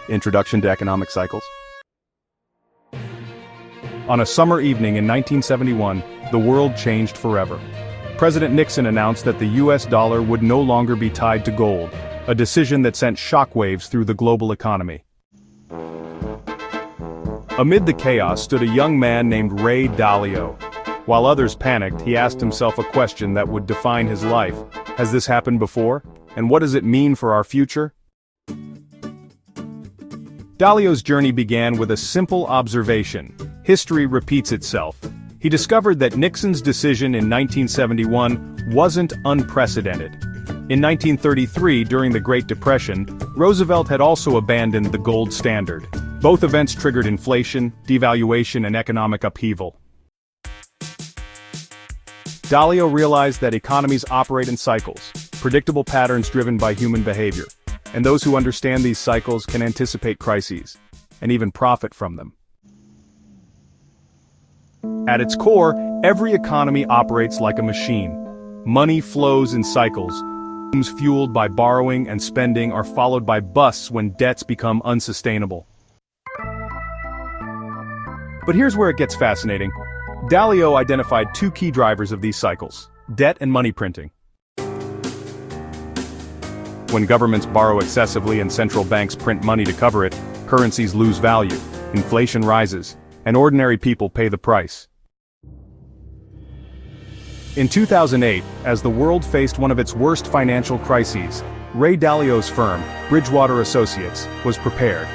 Introduction to Economic Cycles. On a summer evening in 1971, the world changed forever. President Nixon announced that the US dollar would no longer be tied to gold, a decision that sent shockwaves through the global economy. Amid the chaos stood a young man named Ray Dalio. While others panicked, he asked himself a question that would define his life. Has this happened before? And what does it mean for our future? Dalio's journey began with a simple observation. History repeats itself. He discovered that Nixon's decision in 1971 wasn't unprecedented. In 1933, during the Great Depression, Roosevelt had also abandoned the gold standard. Both events triggered inflation, devaluation, and economic upheaval. Dalio realized that economies operate in cycles, predictable patterns driven by human behavior. And those who understand these cycles can anticipate crises, and even profit from them. At its core, every economy operates like a machine. Money flows in cycles. Booms fueled by borrowing and spending are followed by busts when debts become unsustainable. But here's where it gets fascinating. Dalio identified two key drivers of these cycles: debt and money printing. When governments borrow excessively and central banks print money to cover it, currencies lose value, inflation rises, and ordinary people pay the price. In 2008, as the world faced one of its worst financial crises, Ray Dalio's firm, Bridgewater Associates, was prepared.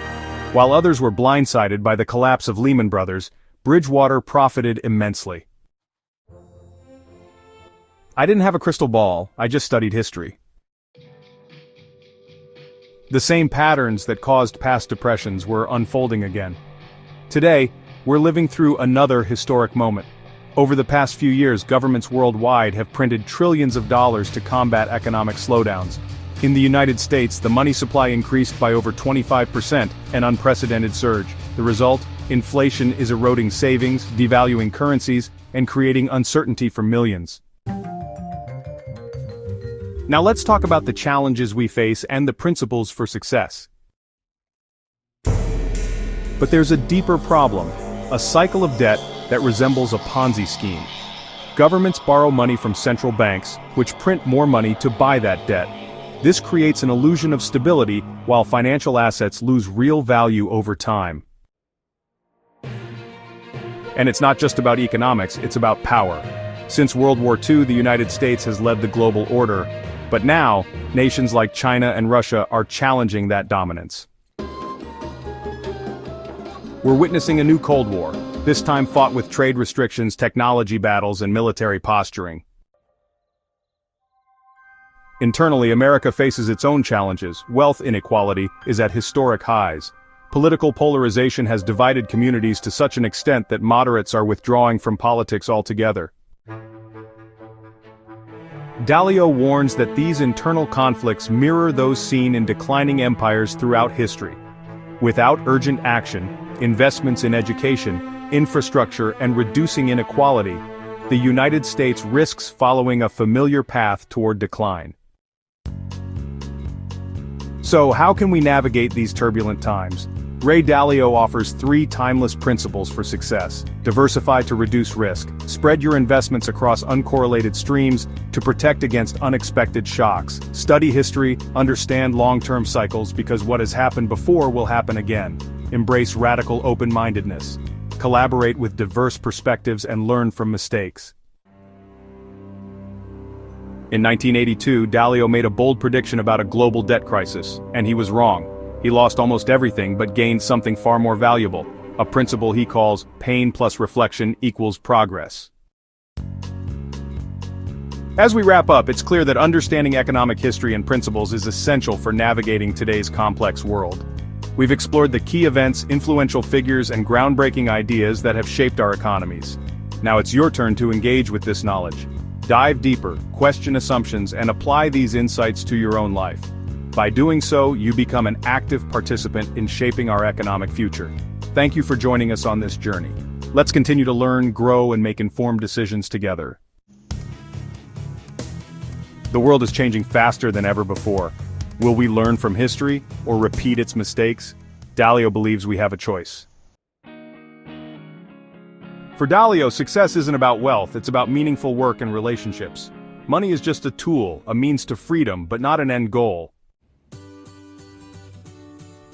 While others were blindsided by the collapse of Lehman Brothers, Bridgewater profited immensely. I didn't have a crystal ball, I just studied history. The same patterns that caused past depressions were unfolding again. Today, we're living through another historic moment. Over the past few years, governments worldwide have printed trillions of dollars to combat economic slowdowns. In the United States, the money supply increased by over 25%, an unprecedented surge. The result? Inflation is eroding savings, devaluing currencies, and creating uncertainty for millions. Now let's talk about the challenges we face and the principles for success. But there's a deeper problem, a cycle of debt that resembles a Ponzi scheme. Governments borrow money from central banks, which print more money to buy that debt. This creates an illusion of stability, while financial assets lose real value over time. And it's not just about economics, it's about power. Since World War II, the United States has led the global order. But now, nations like China and Russia are challenging that dominance. We're witnessing a new Cold War, this time fought with trade restrictions, technology battles, and military posturing. Internally, America faces its own challenges. Wealth inequality is at historic highs. Political polarization has divided communities to such an extent that moderates are withdrawing from politics altogether. Dalio warns that these internal conflicts mirror those seen in declining empires throughout history. Without urgent action, investments in education, infrastructure, and reducing inequality, the United States risks following a familiar path toward decline. So, how can we navigate these turbulent times? Ray Dalio offers 3 timeless principles for success. Diversify to reduce risk. Spread your investments across uncorrelated streams to protect against unexpected shocks. Study history, understand long-term cycles because what has happened before will happen again. Embrace radical open-mindedness. Collaborate with diverse perspectives and learn from mistakes. In 1982, Dalio made a bold prediction about a global debt crisis, and he was wrong. He lost almost everything but gained something far more valuable, a principle he calls pain plus reflection equals progress. As we wrap up, it's clear that understanding economic history and principles is essential for navigating today's complex world. We've explored the key events, influential figures, and groundbreaking ideas that have shaped our economies. Now it's your turn to engage with this knowledge. Dive deeper, question assumptions, and apply these insights to your own life. By doing so, you become an active participant in shaping our economic future. Thank you for joining us on this journey. Let's continue to learn, grow, and make informed decisions together. The world is changing faster than ever before. Will we learn from history or repeat its mistakes? Dalio believes we have a choice. For Dalio, success isn't about wealth, it's about meaningful work and relationships. Money is just a tool, a means to freedom, but not an end goal.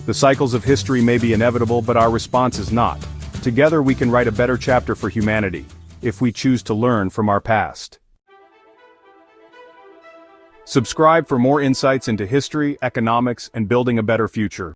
The cycles of history may be inevitable, but our response is not. Together we can write a better chapter for humanity, if we choose to learn from our past. Subscribe for more insights into history, economics, and building a better future.